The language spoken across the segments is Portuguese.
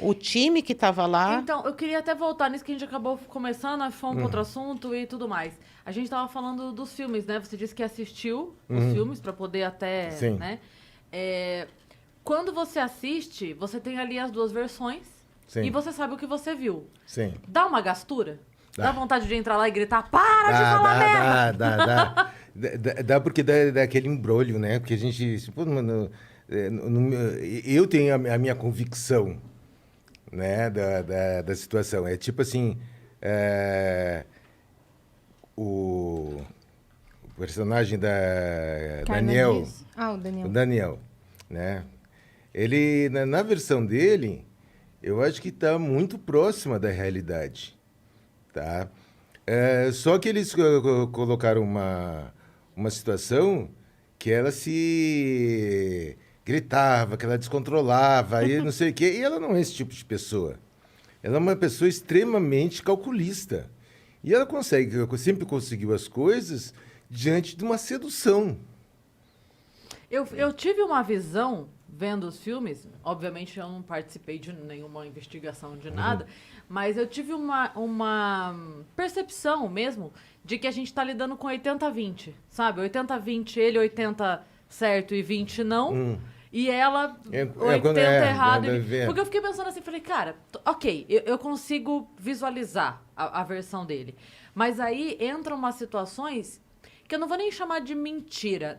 o time que estava lá. Então, eu queria até voltar nisso que a gente acabou começando, nós fomos para outro assunto e tudo mais. A gente estava falando dos filmes, né? Você disse que assistiu os filmes para poder até, Sim. né? Quando você assiste, você tem ali as duas versões Sim. e você sabe o que você viu. Sim. Dá uma gastura? Dá. Dá vontade de entrar lá e gritar, para de falar merda! Dá porque dá aquele embrolho, né? Porque a gente... Pô, eu tenho a minha convicção, né? Da situação. É tipo assim... O personagem da Daniel... o Daniel. O Daniel, né? Ele, na versão dele, eu acho que está muito próxima da realidade. Tá? Só que eles colocaram uma situação que ela se gritava, que ela descontrolava, e não sei o quê. E ela não é esse tipo de pessoa. Ela é uma pessoa extremamente calculista. E ela sempre conseguiu as coisas diante de uma sedução. Eu tive uma visão vendo os filmes, obviamente eu não participei de nenhuma investigação de nada, mas eu tive uma percepção mesmo de que a gente tá lidando com 80-20, sabe? 80-20, ele 80 certo e 20 não, e ela 80 errado. Porque eu fiquei pensando assim, falei, cara, ok, eu consigo visualizar a versão dele, mas aí entram umas situações que eu não vou nem chamar de mentira,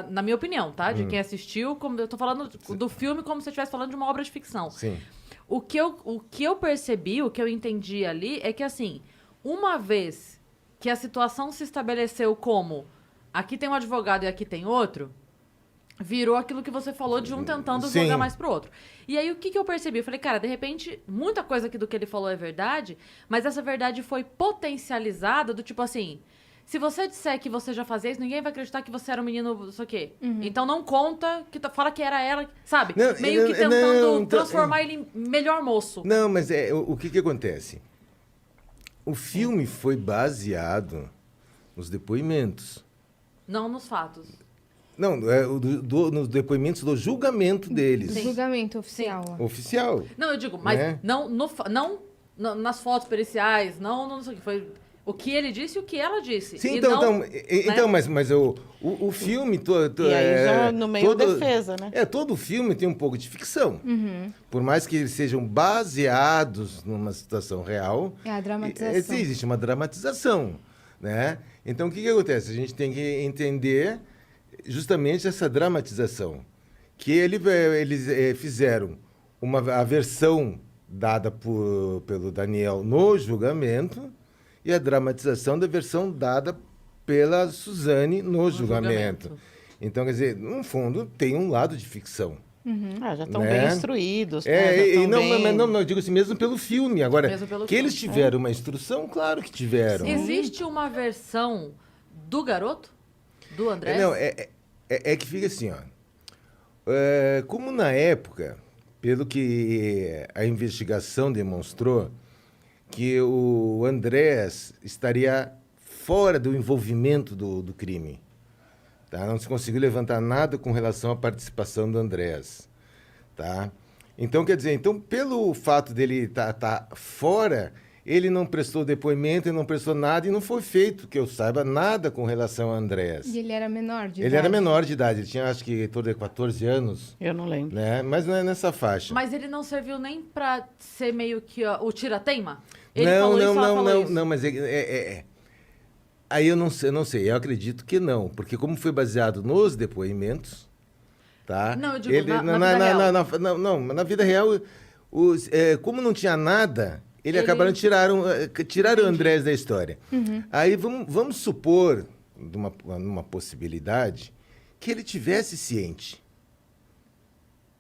na minha opinião, tá? De quem assistiu, como eu tô falando do filme como se eu estivesse falando de uma obra de ficção. Sim. O que eu percebi, o que eu entendi ali, é que assim, uma vez que a situação se estabeleceu como aqui tem um advogado e aqui tem outro, virou aquilo que você falou de um tentando Sim. jogar mais pro outro. E aí, o que eu percebi? Eu falei, cara, de repente, muita coisa aqui do que ele falou é verdade, mas essa verdade foi potencializada do tipo assim... Se você disser que você já fazia isso, ninguém vai acreditar que você era um menino, não sei o quê. Então não conta, fala que era ela, sabe? Não, meio que tentando então, transformar ele em melhor moço. Não, mas o que acontece? O filme foi baseado nos depoimentos. Não nos fatos. Não, nos depoimentos do julgamento deles. Do julgamento oficial. Ó. Oficial. Não, eu digo, mas Né? não nas fotos periciais, não sei o que. Foi o que ele disse e o que ela disse. Sim, E então, não, então né? mas o filme... E aí já no meio defesa, né? Todo filme tem um pouco de ficção. Por mais que eles sejam baseados numa situação real... É a dramatização. Existe uma dramatização, né? Então, o que acontece? A gente tem que entender justamente essa dramatização. Que eles fizeram a versão dada pelo Daniel no julgamento e a dramatização da versão dada pela Suzane no julgamento. Então, quer dizer, no fundo, tem um lado de ficção. Já estão Né? bem instruídos. Né? Já Não, eu digo assim, mesmo pelo filme. Agora, Mesmo pelo que filme. eles tiveram uma instrução, claro que tiveram. Existe uma versão do garoto? Do André? Não, é que fica assim, ó. Como na época, pelo que a investigação demonstrou, que o Andrés estaria fora do envolvimento do crime. Tá? Não se conseguiu levantar nada com relação à participação do Andrés. Tá? Então, quer dizer, pelo fato dele tá fora, ele não prestou depoimento, ele não prestou nada e não foi feito, que eu saiba, nada com relação ao Andrés. E ele era menor de idade. Ele era menor de idade, ele tinha acho que torno de 14 anos. Eu não lembro. Né? Mas não é nessa faixa. Mas ele não serviu nem pra ser meio que o tira-teima? Ele falou isso, ela falou isso. Não, mas aí eu não sei, eu acredito que não, porque como foi baseado nos depoimentos, tá? Não, eu digo na vida real. Não, na vida real, como não tinha nada, acabaram tiraram o Andrés da história. Aí vamos supor, numa possibilidade, que ele tivesse ciente,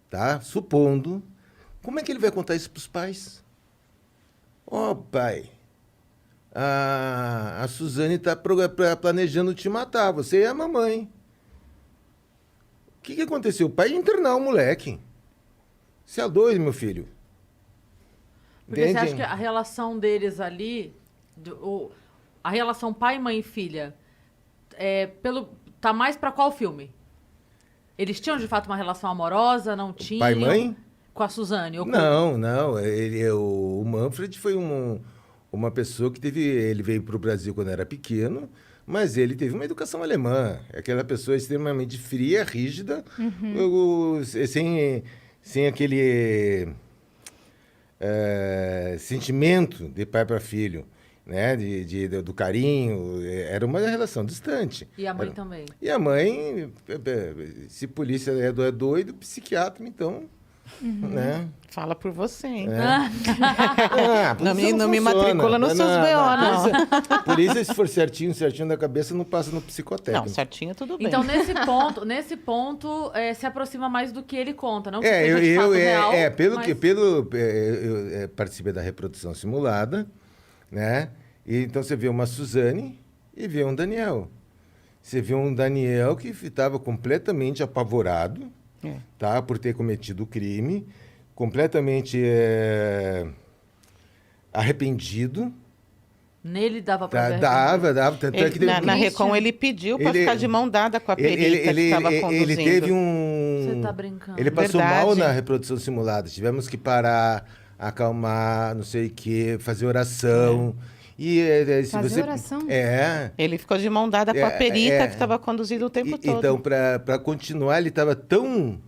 tá? Supondo, como é que ele vai contar isso para os pais? Pai, a Suzane está planejando te matar, você é a mamãe. O que aconteceu? O pai ia internar o moleque. Você é doido, meu filho. Porque Entende? você acha que a relação deles ali, a relação pai, mãe e filha, tá mais pra qual filme? Eles tinham, de fato, uma relação amorosa, não tinham? Pai e mãe? com a Suzane? Não. O Manfred foi uma pessoa que ele veio para o Brasil quando era pequeno, mas ele teve uma educação alemã. Aquela pessoa extremamente fria, rígida, sem aquele sentimento de pai para filho, né? Do carinho. Era uma relação distante. E a mãe também? E a mãe, se polícia é doido, psiquiatra, então... Né? Fala por você, hein? Não me matricula nos seus BO, não. Polícia, se for certinho da cabeça, não passa no psicotécnico. Não, certinho tudo bem. Então, nesse ponto se aproxima mais do que ele conta, não que seja de fato real, eu participei da reprodução simulada, né? E, então você vê uma Suzane e vê um Daniel. Você vê um Daniel que estava completamente apavorado, tá, por ter cometido o crime, completamente arrependido. Nele dava pra ver? Dava. Tanto é que na Recon ele pediu para ficar de mão dada com a perita que estava conduzindo. Ele teve Você tá brincando. Ele passou mal na reprodução simulada. Tivemos que parar, acalmar, não sei o quê, fazer oração. Fazer oração? Ele ficou de mão dada com a perita que estava conduzindo o tempo todo. Então, para continuar, ele estava tão...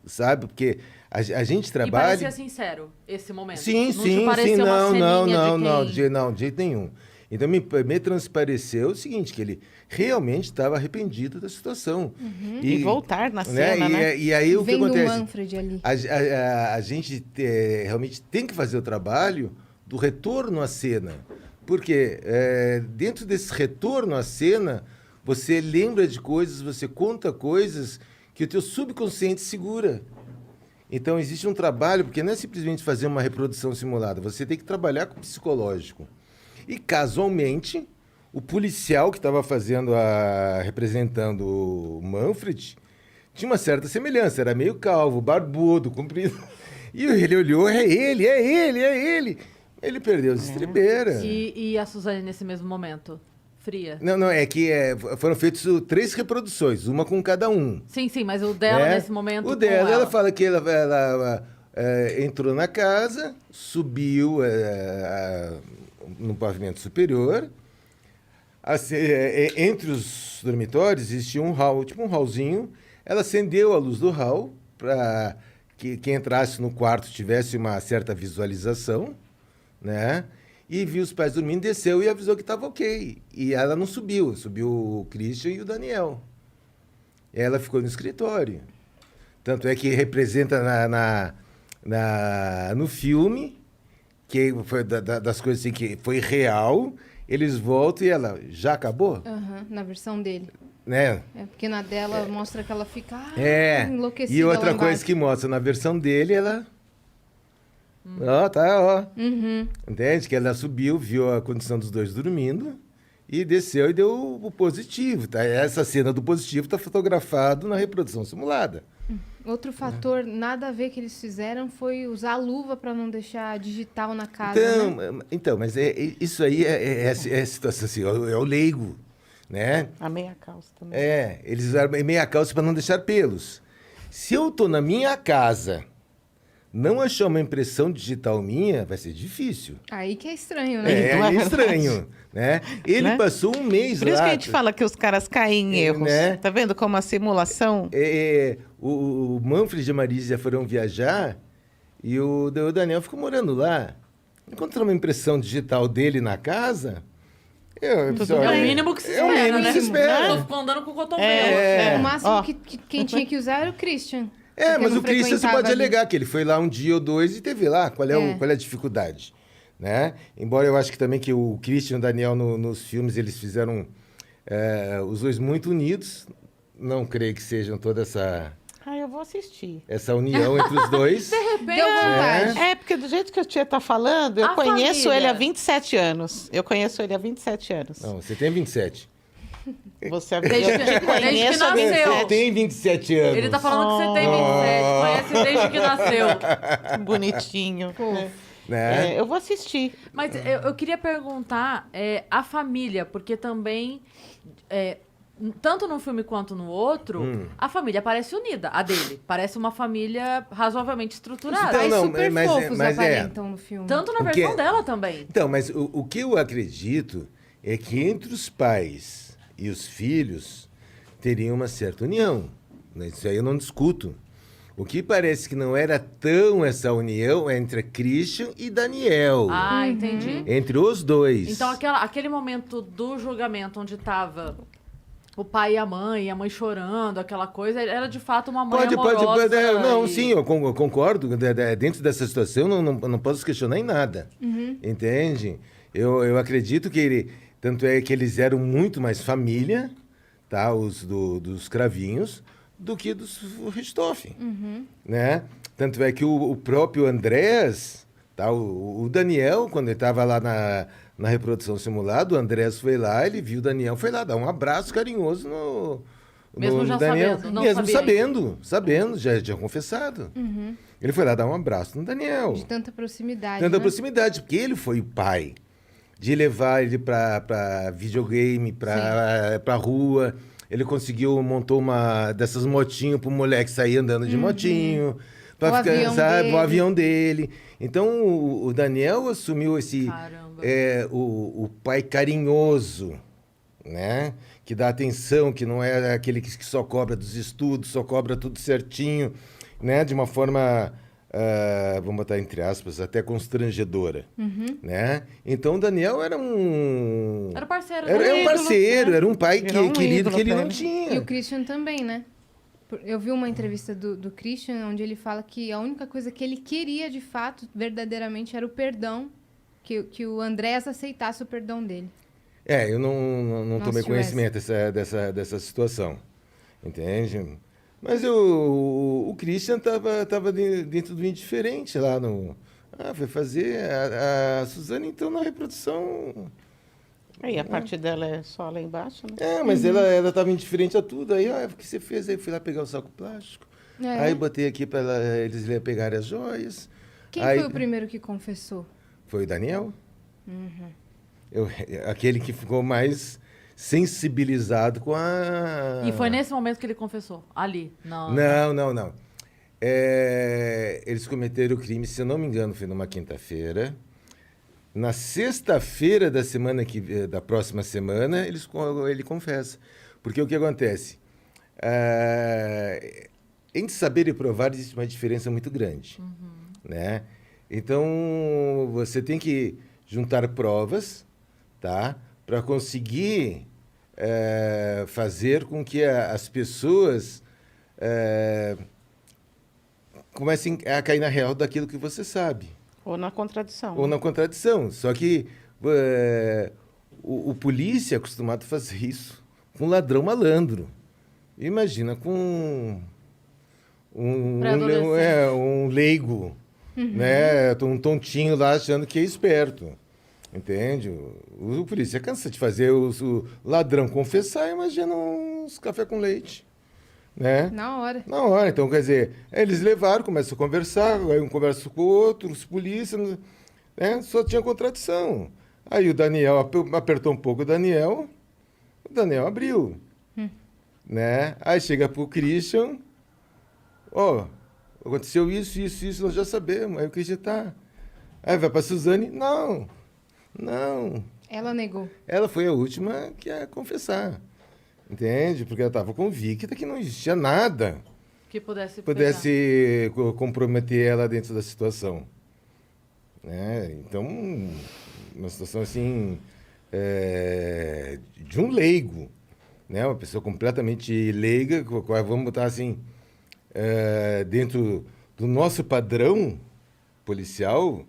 Sabe? Porque a gente trabalha... E parecia sincero, esse momento. Sim. Não, de jeito nenhum. Então, me transpareceu o seguinte, que ele realmente estava arrependido da situação. E voltar na cena, né? E aí, o que acontece? O Manfred ali. A gente realmente tem que fazer o trabalho do retorno à cena. Porque dentro desse retorno à cena, você lembra de coisas, você conta coisas que o teu subconsciente segura. Então, existe um trabalho, porque não é simplesmente fazer uma reprodução simulada, você tem que trabalhar com o psicológico. E, casualmente, o policial que estava representando o Manfred tinha uma certa semelhança, era meio calvo, barbudo, comprido. E ele olhou, é ele. Ele perdeu as estribeiras. E a Suzane nesse mesmo momento? Fria? Não, é que foram feitas 3 reproduções, uma com cada um. Sim, mas o dela nesse momento. O dela, ela fala que ela entrou na casa, subiu no pavimento superior. Assim, entre os dormitórios existia um hall, tipo um hallzinho. Ela acendeu a luz do hall para que quem entrasse no quarto tivesse uma certa visualização, né? E viu os pais dormindo, desceu e avisou que estava ok. E ela não subiu, subiu o Christian e o Daniel. E ela ficou no escritório. Tanto é que representa no filme, que foi das coisas assim que foi real, eles voltam e ela, já acabou? Na versão dele. Né? Porque na dela mostra que ela fica enlouquecida. E outra coisa que mostra, na versão dele, ela... Entende? Que ela subiu, viu a condição dos dois dormindo e desceu e deu o positivo. Tá? Essa cena do positivo está fotografado na reprodução simulada. Outro fator, nada a ver que eles fizeram, foi usar a luva para não deixar digital na casa. Então, mas isso aí é a situação assim, é o leigo, né? A meia calça também. Eles usaram meia calça para não deixar pelos. Se eu estou na minha casa, não achar uma impressão digital minha, vai ser difícil. Aí que é estranho, né? É estranho, né? Ele passou um mês lá. Por isso que a gente fala que os caras caem em erros. Né? Tá vendo como a simulação... O Manfred e a Marísia foram viajar e o Daniel ficou morando lá. Encontrou uma impressão digital dele na casa... É o mínimo que se espera, o mínimo que se espera. Eu ficou andando com o cotovelo. O máximo que quem tinha que usar era o Christian. Mas o Christian você pode alegar que ele foi lá um dia ou dois e teve lá. Qual é a dificuldade? Né? Embora eu acho que também que o Christian e o Daniel nos filmes eles fizeram os dois muito unidos. Não creio que sejam toda eu vou assistir. Essa união entre os dois. De repente. Deu vontade. Porque do jeito que o tia tá falando, eu conheço ele há 27 anos. Eu conheço ele há 27 anos. Não, você tem 27. Você desde que nasceu. Você tem 27 anos. Ele tá falando que você tem 27. Conhece desde que nasceu. Bonitinho. Né? Eu vou assistir. Mas eu queria perguntar a família, porque também tanto num filme quanto no outro, a família parece unida. A dele parece uma família razoavelmente estruturada. Então, Pais não, super mas fofos é. aparentam no filme. Tanto na O versão que- dela também. Então, mas o que eu acredito é que entre os pais e os filhos teria uma certa união. Né? Isso aí eu não discuto. O que parece que não era tão essa união é entre Christian e Daniel. Ah, entendi. Entre os dois. Então, aquele momento do julgamento onde tava o pai e a mãe chorando, aquela coisa, era de fato uma mãe amorosa. Não, e- sim, eu concordo. Dentro dessa situação, não posso questionar em nada. Entende? Eu acredito que ele... Tanto é que eles eram muito mais família, tá? Os dos Cravinhos, do que dos Richthofen. Né? Tanto é que o próprio Andrés, tá? O Daniel, quando ele estava lá na reprodução simulada, o Andrés foi lá, ele viu o Daniel, foi lá dar um abraço carinhoso Mesmo já Daniel. sabendo, não Mesmo sabia sabendo, já tinha confessado. Ele foi lá dar um abraço no Daniel. De tanta proximidade, Tanta né? proximidade, porque ele foi o pai. De levar ele para videogame, para rua. Ele montou uma dessas motinhos pro moleque sair andando de motinho. O avião dele. O avião dele. Então, o Daniel assumiu esse... Caramba. o pai carinhoso, né? Que dá atenção, que não é aquele que só cobra dos estudos, só cobra tudo certinho, né? De uma forma... vamos botar entre aspas, até constrangedora, né? Então, o Daniel era um... Era parceiro Era dele. um parceiro, né? era um pai Era um querido ídolo que ele pra não ele. tinha. E o Christian também, né? Eu vi uma entrevista do Christian, onde ele fala que a única coisa que ele queria, de fato, verdadeiramente, era o perdão, que o Andrés aceitasse o perdão dele. Eu não Nossa, tomei tivesse. conhecimento dessa situação, entende? Mas o Christian tava dentro do indiferente lá no... foi fazer... A Suzane, então, na reprodução... Aí a parte dela é só lá embaixo, né? Mas ela tava indiferente a tudo. Aí, o que você fez? Aí fui lá pegar o saco plástico. É. Aí botei aqui para eles pegarem as joias. Quem Aí, foi o primeiro que confessou? Foi o Daniel. Aquele que ficou mais sensibilizado com a... E foi nesse momento que ele confessou. Ali. Não. Não. Eles cometeram o crime, se eu não me engano, foi numa quinta-feira. Na sexta-feira da próxima semana, ele confessa. Porque o que acontece? Entre saber e provar existe uma diferença muito grande. Né? Então, você tem que juntar provas, tá? Para conseguir fazer com que as pessoas comecem a cair na real daquilo que você sabe. Ou na contradição. Ou na contradição. Só que o polícia é acostumado a fazer isso com ladrão malandro. Imagina com Pré-adolescente. um leigo, né? Um tontinho lá achando que é esperto. Entende? O polícia cansa de fazer o ladrão confessar, imagina uns café com leite. Né? Na hora. Na hora, então, quer dizer, eles levaram, começam a conversar, aí um conversa com o outro, os polícias, né? Só tinha contradição. Aí o Daniel apertou um pouco o Daniel abriu. Né? Aí chega pro Christian, aconteceu isso, nós já sabemos. Aí o Christian tá. Aí vai pra Suzane, não. Ela negou. Ela foi a última que ia confessar. Entende? Porque ela estava convicta que não existia nada Que pudesse comprometer ela dentro da situação. Né? Então, uma situação assim, de um leigo, né? Uma pessoa completamente leiga, vamos botar assim, dentro do nosso padrão policial,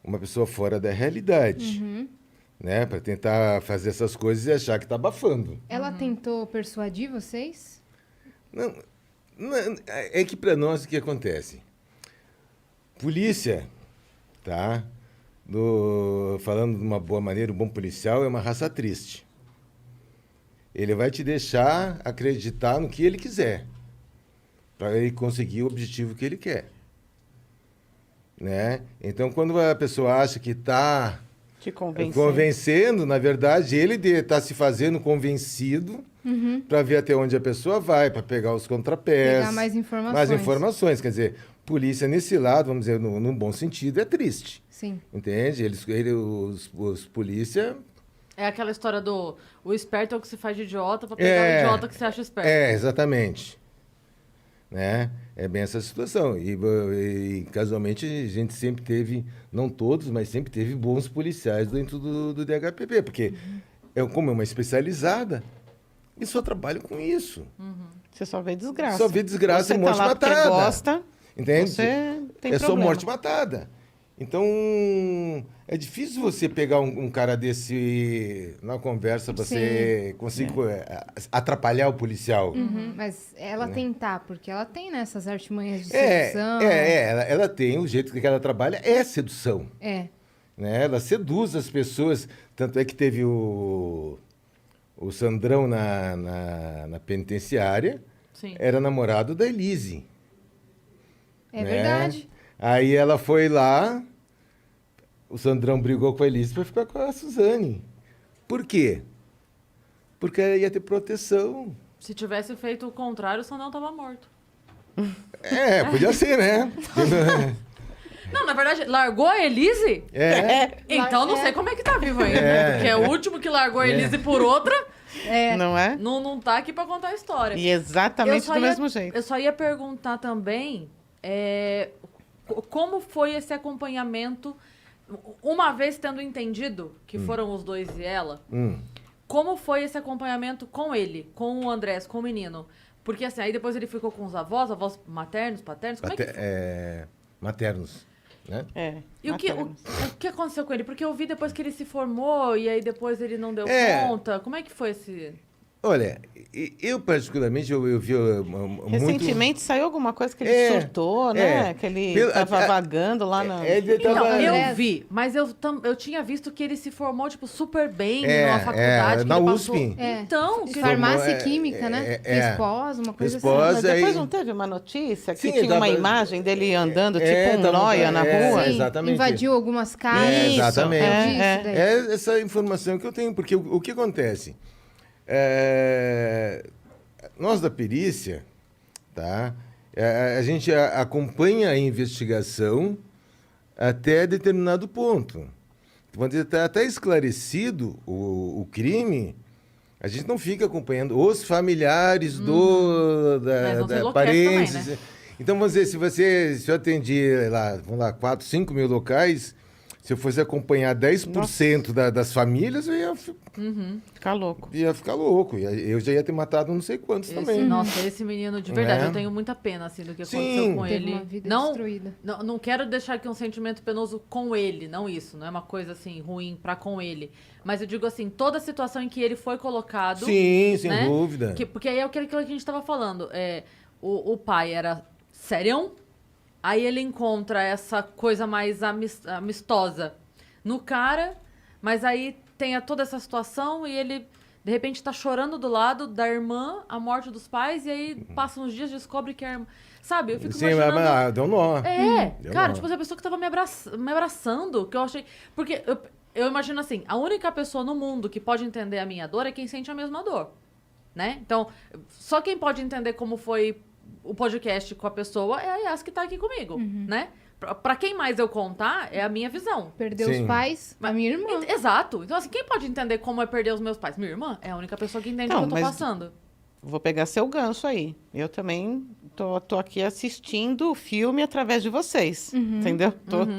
uma pessoa fora da realidade. Né? Para tentar fazer essas coisas e achar que está abafando. Ela tentou persuadir vocês? Não, é que para nós o que acontece? Polícia, tá? Falando de uma boa maneira, um bom policial é uma raça triste. Ele vai te deixar acreditar no que ele quiser, para ele conseguir o objetivo que ele quer. Né? Então, quando a pessoa acha que está Te convencer. Convencendo, na verdade, ele está se fazendo convencido para ver até onde a pessoa vai, para pegar os contrapés. Pegar mais informações. Mais informações. Quer dizer, polícia nesse lado, vamos dizer, num bom sentido, é triste. Sim. Entende? Os polícia... É aquela história do o esperto é o que se faz de idiota pra pegar o idiota que se acha esperto. Exatamente. Né? É bem essa situação. E casualmente a gente sempre teve, não todos, mas sempre teve bons policiais dentro do DHPP, porque como é uma especializada, e só trabalho com isso. Você só vê desgraça. Só vê desgraça você e morte tá lá porque matada. gosta, Entende? você tem é só problema. morte matada. Então, é difícil você pegar um cara desse na conversa, você conseguir atrapalhar o policial. Mas ela tentar, porque ela tem nessas artimanhas de É, sedução. ela tem, o jeito que ela trabalha é sedução. É. Né? Ela seduz as pessoas. Tanto é que teve o Sandrão na penitenciária, Sim. era namorado da Elise. É né? verdade. Aí ela foi lá, o Sandrão brigou com a Elise para ficar com a Suzane. Por quê? Porque ela ia ter proteção. Se tivesse feito o contrário, o Sandrão tava morto. Podia ser, né? Não, na verdade, largou a Elise? Então não sei como é que tá vivo ainda. É. Porque é o último que largou a Elise por outra, Não é? não tá aqui pra contar a história. E exatamente só do ia- mesmo jeito. Eu só ia perguntar também como foi esse acompanhamento, uma vez tendo entendido que foram os dois e ela, como foi esse acompanhamento com ele, com o Andrés, com o menino? Porque assim, aí depois ele ficou com os avós maternos, paternos, como é que foi? Maternos. Né? E o que aconteceu com ele? Porque eu vi depois que ele se formou e aí depois ele não deu conta. Como é que foi esse... Olha, eu particularmente, eu vi muito... Recentemente saiu alguma coisa que ele surtou, né? Que ele estava vagando lá na... Ele Então, tava- eu vi, mas eu tinha visto que ele se formou, tipo, super bem numa faculdade. que na ele USP. Passou... Então, De que... farmácia e química, né? Fez pós, uma coisa assim. Mas depois aí- não teve uma notícia que Sim, tinha uma tava- imagem dele andando tipo um tava- nóia na rua? Sim, exatamente. invadiu algumas casas. Isso, exatamente. Isso daí. É essa informação que eu tenho, porque o que acontece? Nós da perícia, tá? A gente acompanha a investigação até determinado ponto. Quando está até esclarecido o crime, a gente não fica acompanhando os familiares Mas não se da enlouquece parentes. também, né? Então, vamos dizer, se eu atendi lá, vamos lá, 4, 5 mil locais, se eu fosse acompanhar 10% das famílias, eu Ficar louco. ia ficar louco. Eu já ia ter matado não sei quantos também. Nossa, esse menino, de verdade, É. eu tenho muita pena, assim, do que Sim. aconteceu com Teve ele. uma vida Não, destruída. não quero deixar aqui um sentimento penoso com ele, não isso. Não é uma coisa, assim, ruim pra com ele. Mas eu digo assim, toda a situação em que ele foi colocado... Sim, sem né? dúvida. Porque aí é aquilo que a gente estava falando. O pai era serião, aí ele encontra essa coisa mais amistosa no cara, mas aí tem toda essa situação e ele, de repente, tá chorando do lado da irmã, a morte dos pais, e aí passa uns dias e descobre que a irmã... Sabe, eu fico Sim, imaginando... mas deu nó. Deu Cara, nó. tipo, a pessoa que tava me abraçando, que eu achei... Porque eu imagino assim, a única pessoa no mundo que pode entender a minha dor é quem sente a mesma dor, né? Então, só quem pode entender como foi o podcast com a pessoa é a Yas que tá aqui comigo, né? Pra quem mais eu contar, é a minha visão. Perdeu Sim. os pais, a minha irmã. Exato. Então, assim, quem pode entender como é perder os meus pais? Minha irmã é a única pessoa que entende Não, o que eu tô mas- passando. Vou pegar seu gancho aí. Eu também tô aqui assistindo o filme através de vocês, entendeu?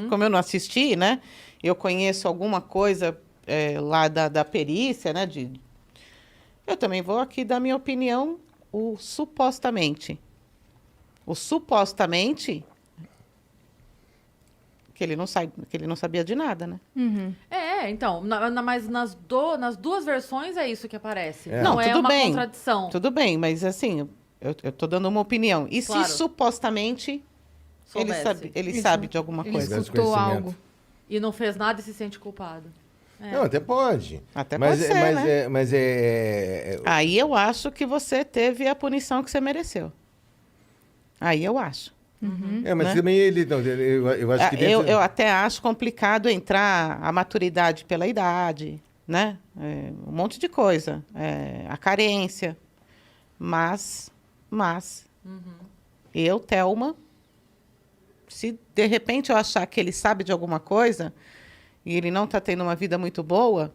Como eu não assisti, né? Eu conheço alguma coisa lá da perícia, né? Eu também vou aqui dar minha opinião, o supostamente. O supostamente que ele não sabia de nada, né? Então, mas nas duas versões é isso que aparece. É. Não, Não, é tudo uma bem. contradição. Tudo bem, mas assim, eu tô dando uma opinião. E Claro. se supostamente Soubesse. ele Ele sabe sabe. de alguma Ele coisa? escutou conhecimento. algo. E não fez nada e se sente culpado. Não, até pode. Até mas pode ser, né? Mas Aí eu acho que você teve a punição que você mereceu. Aí eu acho. Mas né? também ele... Não, eu acho que dentro... Eu até acho complicado entrar a maturidade pela idade, né? Um monte de coisa. A carência. Mas eu, Thelma, se de repente eu achar que ele sabe de alguma coisa e ele não está tendo uma vida muito boa,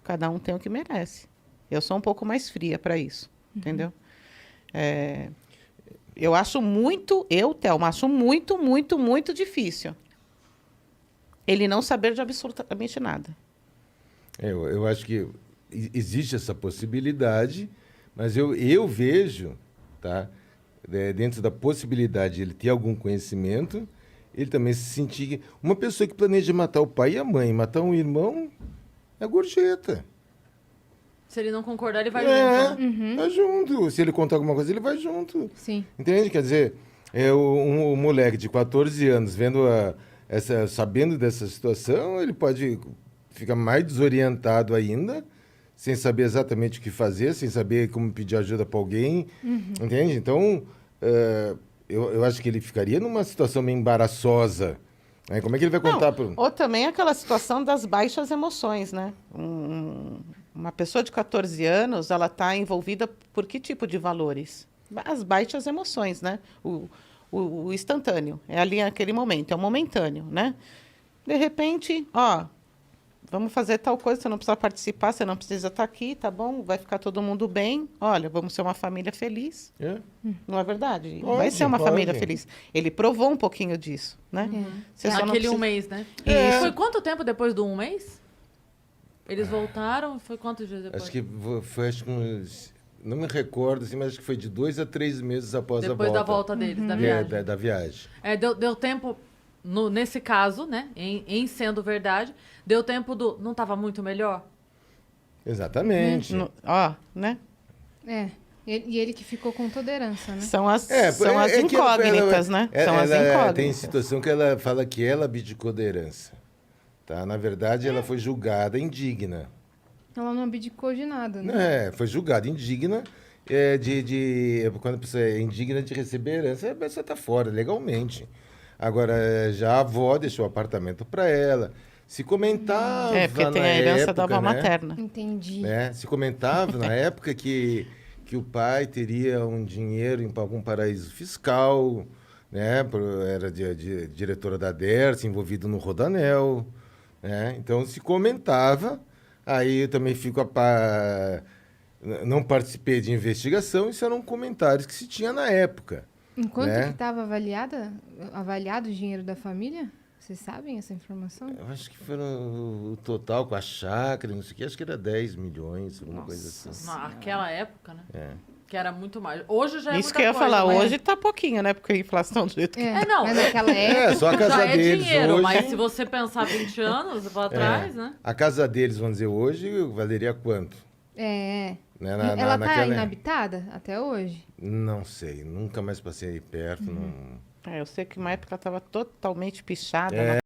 cada um tem o que merece. Eu sou um pouco mais fria para isso, entendeu? Eu acho muito, Thelma, acho muito, muito, muito difícil ele não saber de absolutamente nada. Eu acho que existe essa possibilidade, mas eu vejo, tá? Dentro da possibilidade de ele ter algum conhecimento, ele também se sentir... Uma pessoa que planeja matar o pai e a mãe, matar um irmão, é gorjeta. Se ele não concordar, ele vai junto. Né? Vai junto. Se ele contar alguma coisa, ele vai junto. Sim. Entende? Quer dizer, um moleque de 14 anos sabendo dessa situação, ele pode ficar mais desorientado ainda, sem saber exatamente o que fazer, sem saber como pedir ajuda para alguém. Entende? Então, eu acho que ele ficaria numa situação meio embaraçosa. Né? Como é que ele vai contar para... Ou também aquela situação das baixas emoções, né? Uma pessoa de 14 anos, ela está envolvida por que tipo de valores? As baixas emoções, né? O instantâneo, é ali naquele momento, é o momentâneo, né? De repente, vamos fazer tal coisa, você não precisa participar, você não precisa estar aqui, tá bom? Vai ficar todo mundo bem. Olha, vamos ser uma família feliz. Não é verdade? Vai ser uma família feliz. Ele provou um pouquinho disso, né? Você só não Naquele precisa... um mês, né? Isso. Foi quanto tempo depois do um mês? Eles voltaram? Foi quantos dias depois? Acho que foi uns... Não me recordo, assim, mas acho que foi de 2 a 3 meses após a volta. Depois da volta deles, da viagem. Da viagem. Deu tempo, nesse caso, né? Em sendo verdade, deu tempo não estava muito melhor? Exatamente. Né? E ele que ficou com toda a herança, né? São as incógnitas, né? São as incógnitas. Tem situação que ela fala que ela abdicou da herança. Tá? Na verdade, ela foi julgada indigna. Ela não abdicou de nada, né? Foi julgada indigna quando a pessoa é indigna de receber herança, a pessoa está fora, legalmente. Agora, já a avó deixou o apartamento para ela. Se comentava porque tem na a herança época, da avó né? materna. Entendi. Se comentava na época que o pai teria um dinheiro em algum paraíso fiscal, né? Era diretora da Dersa, envolvido no Rodanel. Né? Então, se comentava. Aí eu também não participei de investigação, isso eram comentários que se tinha na época. Enquanto né? que estava avaliado o dinheiro da família? Vocês sabem essa informação? Eu acho que foi o total com a chácara, não sei o que, acho que era 10 milhões, alguma coisa assim. Naquela época, né? Que era muito mais. Hoje já é Isso muita que eu ia coisa, falar, mas... hoje tá pouquinho, né? Porque a inflação do jeito que... não. Mas naquela época... Só a casa já é deles dinheiro, hoje... mas se você pensar 20 anos para trás, né? A casa deles, vamos dizer, hoje valeria quanto? Né, Ela tá inabitada até hoje? Não sei, nunca mais passei aí perto. Não... Eu sei que uma época ela estava totalmente pichada, né?